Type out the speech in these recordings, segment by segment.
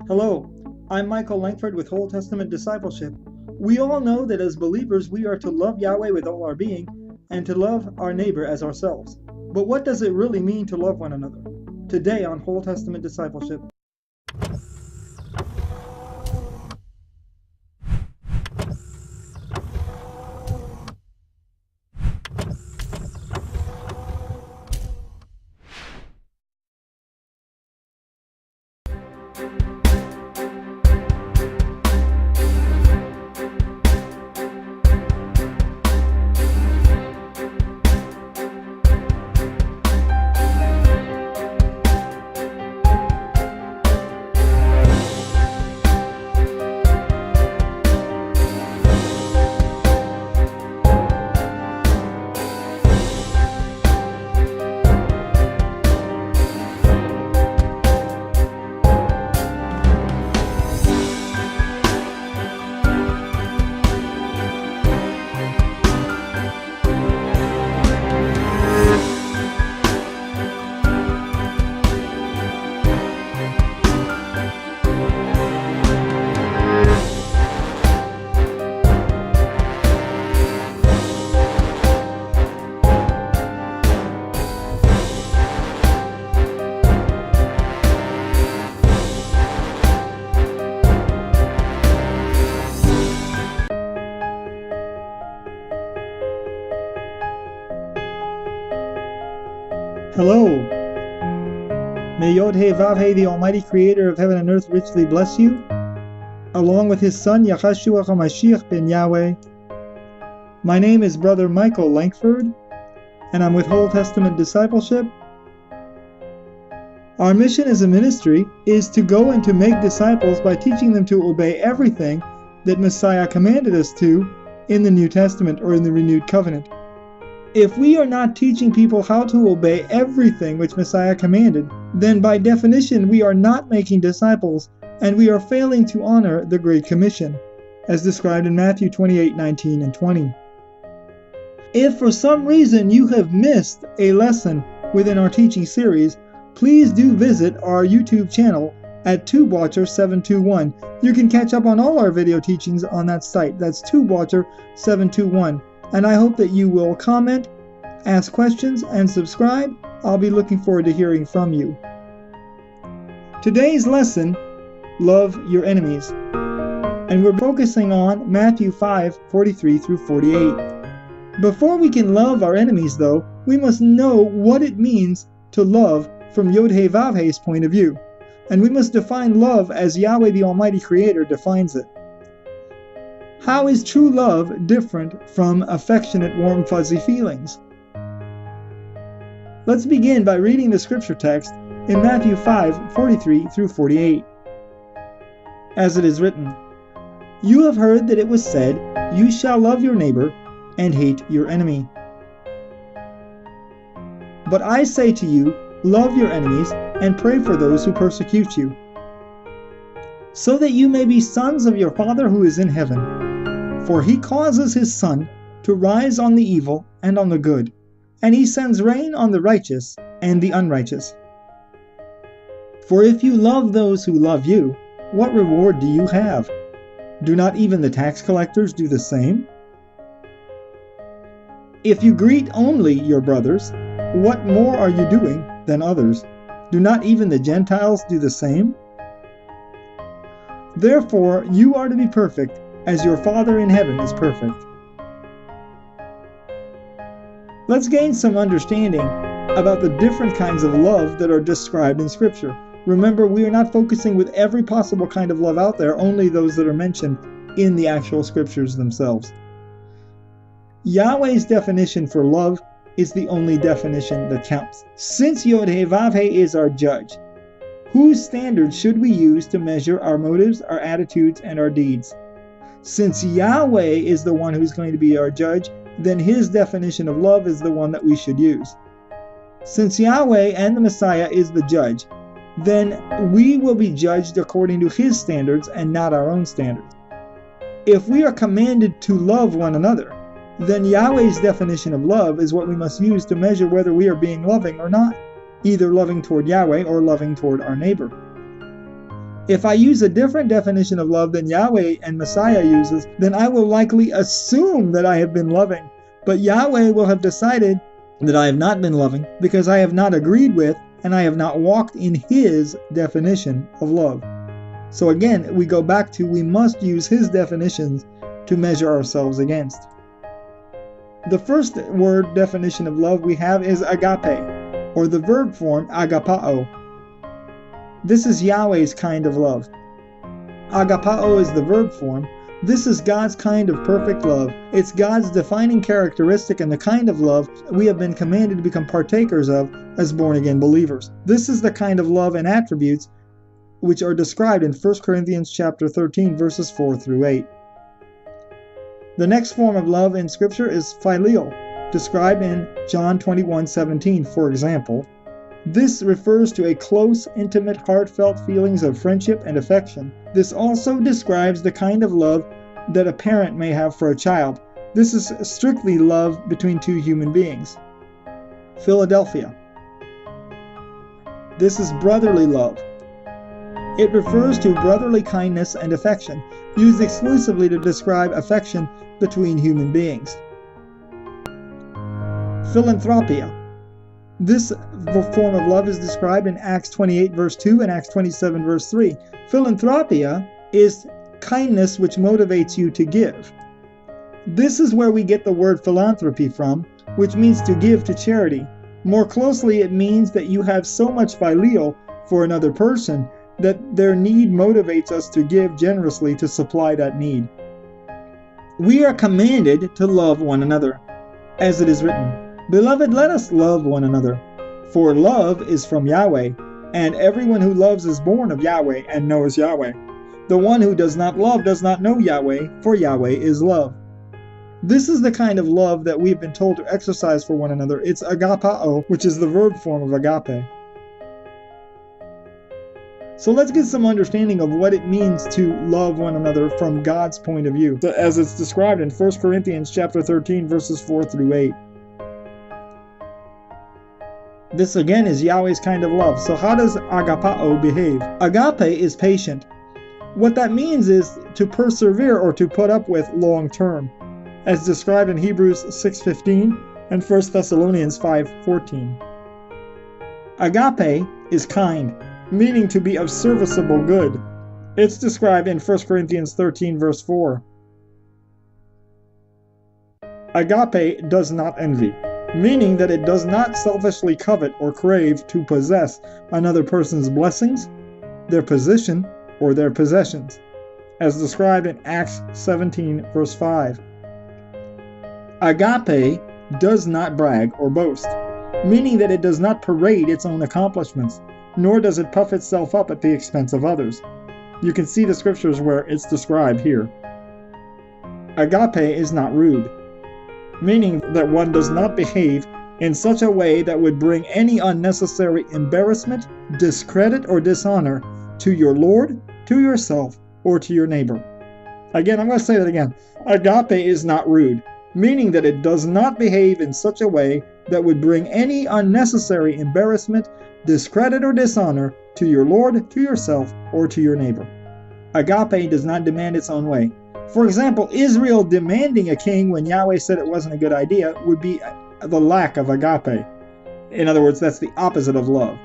Hello, I'm Michael Langford with Old Testament Discipleship. We all know that as believers we are to love Yahweh with all our being and to love our neighbor as ourselves. But what does it really mean to love one another? Today on Old Testament Discipleship. Hello. May YHWH, the Almighty Creator of heaven and earth, richly bless you, along with His Son, YHWH ben Yahweh. My name is Brother Michael Langford, and I'm with Old Testament Discipleship. Our mission as a ministry is to go and to make disciples by teaching them to obey everything that Messiah commanded us to in the New Testament or in the Renewed Covenant. If we are not teaching people how to obey everything which Messiah commanded, then by definition we are not making disciples, and we are failing to honor the Great Commission, as described in Matthew 28:19 and 20. If for some reason you have missed a lesson within our teaching series, please do visit our YouTube channel at TubeWatcher721. You can catch up on all our video teachings on that site. That's TubeWatcher721. And I hope that you will comment, ask questions, and subscribe. I'll be looking forward to hearing from you. Today's lesson, Love Your Enemies. And we're focusing on Matthew 5:43 through 48. Before we can love our enemies, though, we must know what it means to love from YHWH's point of view. And we must define love as Yahweh the Almighty Creator defines it. How is true love different from affectionate, warm, fuzzy feelings? Let's begin by reading the scripture text in Matthew 5:43 through 48. As it is written, "You have heard that it was said, 'You shall love your neighbor and hate your enemy.' But I say to you, love your enemies and pray for those who persecute you, so that you may be sons of your Father who is in heaven. For He causes His sun to rise on the evil and on the good, and He sends rain on the righteous and the unrighteous. For if you love those who love you, what reward do you have? Do not even the tax collectors do the same? If you greet only your brothers, what more are you doing than others? Do not even the Gentiles do the same? Therefore you are to be perfect, as your Father in heaven is perfect." Let's gain some understanding about the different kinds of love that are described in Scripture. Remember, we are not focusing with every possible kind of love out there, only those that are mentioned in the actual Scriptures themselves. Yahweh's definition for love is the only definition that counts. Since YHWH is our judge, whose standards should we use to measure our motives, our attitudes, and our deeds? Since Yahweh is the one who's going to be our judge, then His definition of love is the one that we should use. Since Yahweh and the Messiah is the judge, then we will be judged according to His standards and not our own standards. If we are commanded to love one another, then Yahweh's definition of love is what we must use to measure whether we are being loving or not, either loving toward Yahweh or loving toward our neighbor. If I use a different definition of love than Yahweh and Messiah uses, then I will likely assume that I have been loving. But Yahweh will have decided that I have not been loving because I have not agreed with and I have not walked in His definition of love. So again, we go back to we must use His definitions to measure ourselves against. The first word definition of love we have is agape, or the verb form agapao. This is Yahweh's kind of love. Agapao is the verb form. This is God's kind of perfect love. It's God's defining characteristic and the kind of love we have been commanded to become partakers of as born-again believers. This is the kind of love and attributes which are described in 1 Corinthians chapter 13, verses 4 through 8. The next form of love in Scripture is phileo, described in John 21:17, for example. This refers to a close, intimate, heartfelt feelings of friendship and affection. This also describes the kind of love that a parent may have for a child. This is strictly love between two human beings. Philadelphia. This is brotherly love. It refers to brotherly kindness and affection, used exclusively to describe affection between human beings. Philanthropia. This form of love is described in Acts 28 verse 2 and Acts 27 verse 3. Philanthropia is kindness which motivates you to give. This is where we get the word philanthropy from, which means to give to charity. More closely, it means that you have so much phileo for another person that their need motivates us to give generously to supply that need. We are commanded to love one another, as it is written, "Beloved, let us love one another, for love is from Yahweh, and everyone who loves is born of Yahweh and knows Yahweh. The one who does not love does not know Yahweh, for Yahweh is love." This is the kind of love that we've been told to exercise for one another. It's agapao, which is the verb form of agape. So let's get some understanding of what it means to love one another from God's point of view, as it's described in 1 Corinthians chapter 13, verses 4 through 8. This again is Yahweh's kind of love. So how does agapao behave? Agape is patient. What that means is to persevere or to put up with long term, as described in Hebrews 6:15 and 1 Thessalonians 5:14. Agape is kind, meaning to be of serviceable good. It's described in 1 Corinthians 13 verse 4. Agape does not envy, meaning that it does not selfishly covet or crave to possess another person's blessings, their position, or their possessions, as described in Acts 17 verse 5. Agape does not brag or boast, meaning that it does not parade its own accomplishments, nor does it puff itself up at the expense of others. You can see the scriptures where it's described here. Agape is not rude, meaning that one does not behave in such a way that would bring any unnecessary embarrassment, discredit, or dishonor to your Lord, to yourself, or to your neighbor. Again, I'm going to say that again. Agape is not rude, meaning that it does not behave in such a way that would bring any unnecessary embarrassment, discredit, or dishonor to your Lord, to yourself, or to your neighbor. Agape does not demand its own way. For example, Israel demanding a king when Yahweh said it wasn't a good idea would be the lack of agape. In other words, that's the opposite of love,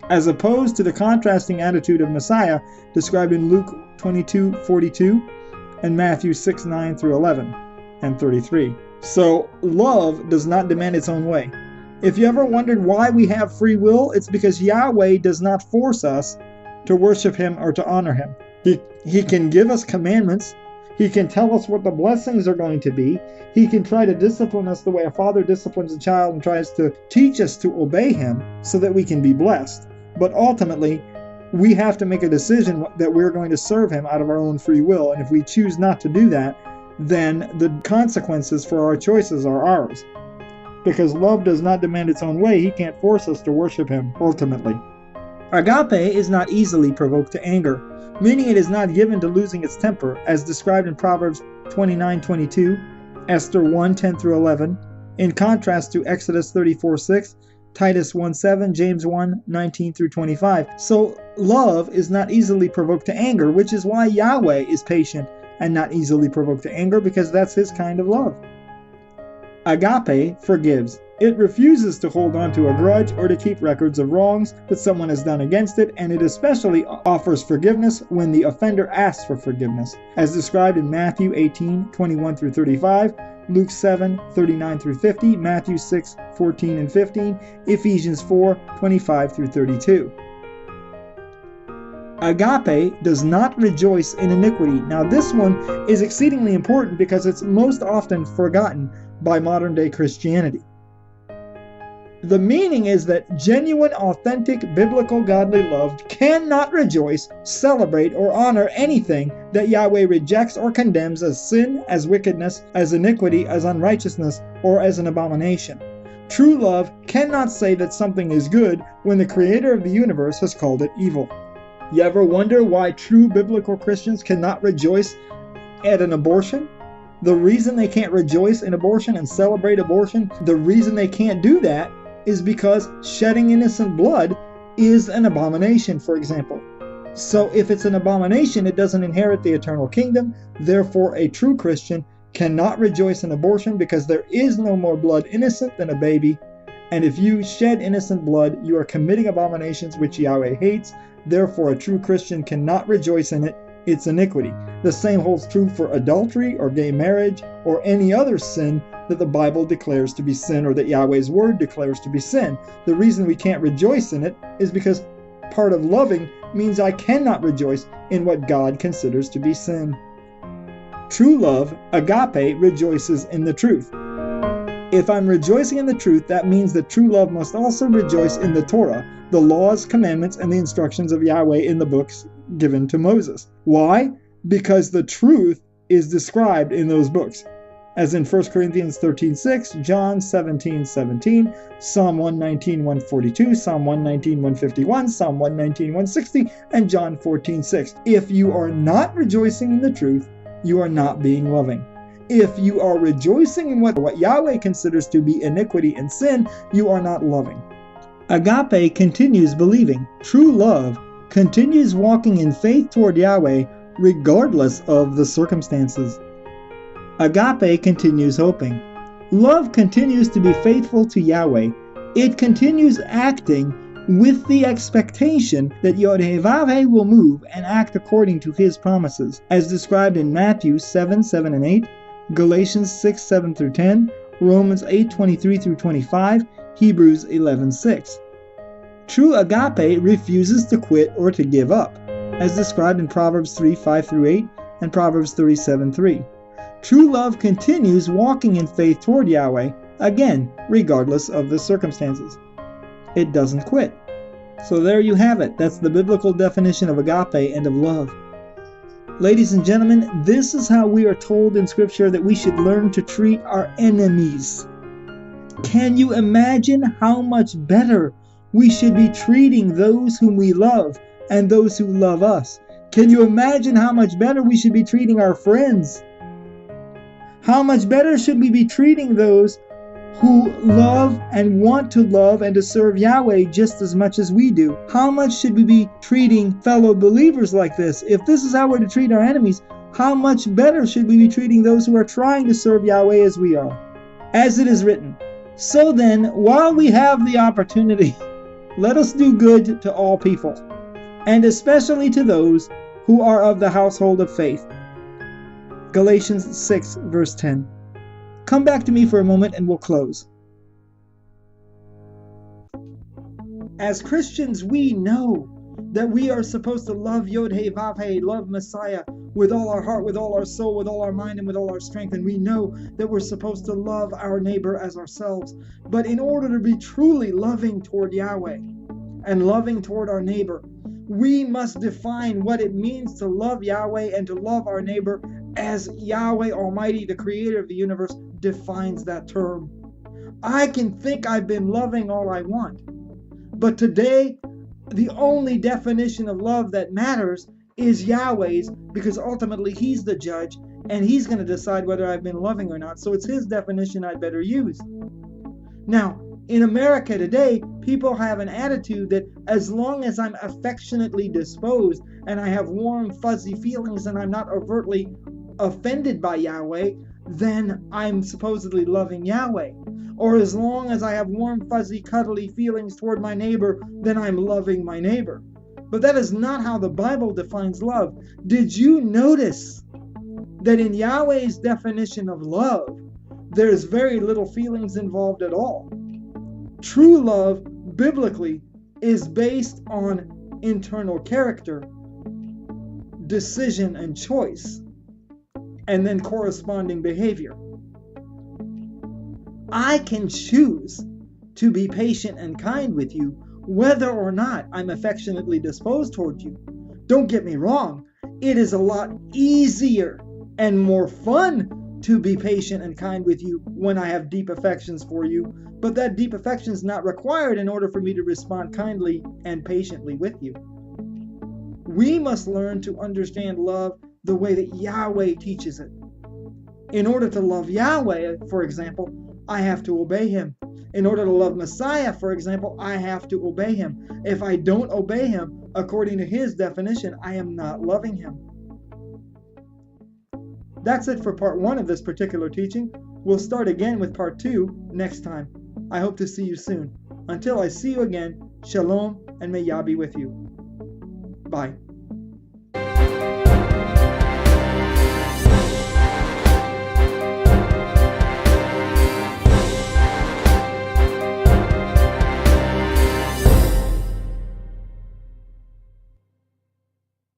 as opposed to the contrasting attitude of Messiah described in Luke 22:42 and Matthew 6:9 through 11 and 33. So love does not demand its own way. If you ever wondered why we have free will, it's because Yahweh does not force us to worship Him or to honor Him. He can give us commandments. He can tell us what the blessings are going to be. He can try to discipline us the way a father disciplines a child and tries to teach us to obey Him so that we can be blessed. But ultimately, we have to make a decision that we're going to serve Him out of our own free will. And if we choose not to do that, then the consequences for our choices are ours. Because love does not demand its own way, He can't force us to worship Him ultimately. Agape is not easily provoked to anger, meaning it is not given to losing its temper, as described in Proverbs 29:22, Esther 1:10 through 11, in contrast to Exodus 34:6 Titus 1:7, James 1:19 through 25. So love is not easily provoked to anger, which is why Yahweh is patient and not easily provoked to anger, because that's his kind of love. Agape forgives. It refuses to hold on to a grudge or to keep records of wrongs that someone has done against it, and it especially offers forgiveness when the offender asks for forgiveness, as described in Matthew 18:21 through 35, Luke 7:39 through 50, Matthew 6:14 and 15, Ephesians 4:25 through 32. Agape does not rejoice in iniquity. Now this one is exceedingly important because it's most often forgotten by modern-day Christianity. The meaning is that genuine, authentic, biblical, godly love cannot rejoice, celebrate, or honor anything that Yahweh rejects or condemns as sin, as wickedness, as iniquity, as unrighteousness, or as an abomination. True love cannot say that something is good when the Creator of the universe has called it evil. You ever wonder why true biblical Christians cannot rejoice at an abortion? The reason they can't rejoice in abortion and celebrate abortion, the reason they can't do that is because shedding innocent blood is an abomination, for example. So if it's an abomination, it doesn't inherit the eternal kingdom. Therefore, a true Christian cannot rejoice in abortion because there is no more blood innocent than a baby. And if you shed innocent blood, you are committing abominations which Yahweh hates. Therefore, a true Christian cannot rejoice in it. It's iniquity. The same holds true for adultery or gay marriage or any other sin that the Bible declares to be sin or that Yahweh's word declares to be sin. The reason we can't rejoice in it is because part of loving means I cannot rejoice in what God considers to be sin. True love, agape, rejoices in the truth. If I'm rejoicing in the truth, that means that true love must also rejoice in the Torah, the laws, commandments, and the instructions of Yahweh in the books given to Moses. Why? Because the truth is described in those books, as in 1 Corinthians 13:6, John 17:17, Psalm 119:142, Psalm 119:151, Psalm 119:160, and John 14:6. If you are not rejoicing in the truth, you are not being loving. If you are rejoicing in what Yahweh considers to be iniquity and sin, you are not loving. Agape continues believing. True love continues walking in faith toward Yahweh regardless of the circumstances. Agape continues hoping. Love continues to be faithful to Yahweh. It continues acting with the expectation that YHWH will move and act according to his promises, as described in Matthew 7:7 and 8, Galatians 6:7 through 10, Romans 8:23 through 25, Hebrews 11:6. True agape refuses to quit or to give up, as described in Proverbs 3:5 through 8 and Proverbs 37:3. True love continues walking in faith toward Yahweh, again, regardless of the circumstances. It doesn't quit. So there you have it. That's the biblical definition of agape and of love. Ladies and gentlemen, this is how we are told in Scripture that we should learn to treat our enemies. Can you imagine how much better we should be treating those whom we love and those who love us? Can you imagine how much better we should be treating our friends? How much better should we be treating those who love and want to love and to serve Yahweh just as much as we do? How much should we be treating fellow believers like this? If this is how we're to treat our enemies, how much better should we be treating those who are trying to serve Yahweh as we are? As it is written, so then, while we have the opportunity, let us do good to all people, and especially to those who are of the household of faith. Galatians 6, verse 10. Come back to me for a moment and we'll close. As Christians, we know that we are supposed to love YHWH, love Messiah with all our heart, with all our soul, with all our mind, and with all our strength. And we know that we're supposed to love our neighbor as ourselves. But in order to be truly loving toward Yahweh and loving toward our neighbor, we must define what it means to love Yahweh and to love our neighbor as Yahweh Almighty, the creator of the universe, defines that term. I can think I've been loving all I want, but today, the only definition of love that matters is Yahweh's, because ultimately He's the judge, and He's going to decide whether I've been loving or not, so it's His definition I'd better use. Now, In America today, people have an attitude that as long as I'm affectionately disposed and I have warm, fuzzy feelings and I'm not overtly offended by Yahweh, then I'm supposedly loving Yahweh. Or as long as I have warm, fuzzy, cuddly feelings toward my neighbor, then I'm loving my neighbor. But that is not how the Bible defines love. Did you notice that in Yahweh's definition of love, there's very little feelings involved at all? True love, biblically, is based on internal character, decision and choice, and then corresponding behavior. I can choose to be patient and kind with you, whether or not I'm affectionately disposed toward you. Don't get me wrong, it is a lot easier and more fun to be patient and kind with you when I have deep affections for you, but that deep affection is not required in order for me to respond kindly and patiently with you. We must learn to understand love the way that Yahweh teaches it. In order to love Yahweh, for example, I have to obey him. In order to love Messiah, for example, I have to obey him. If I don't obey him, according to his definition, I am not loving him. That's it for part 1 of this particular teaching. We'll start again with part 2 next time. I hope to see you soon. Until I see you again, shalom, and may Yah be with you. Bye.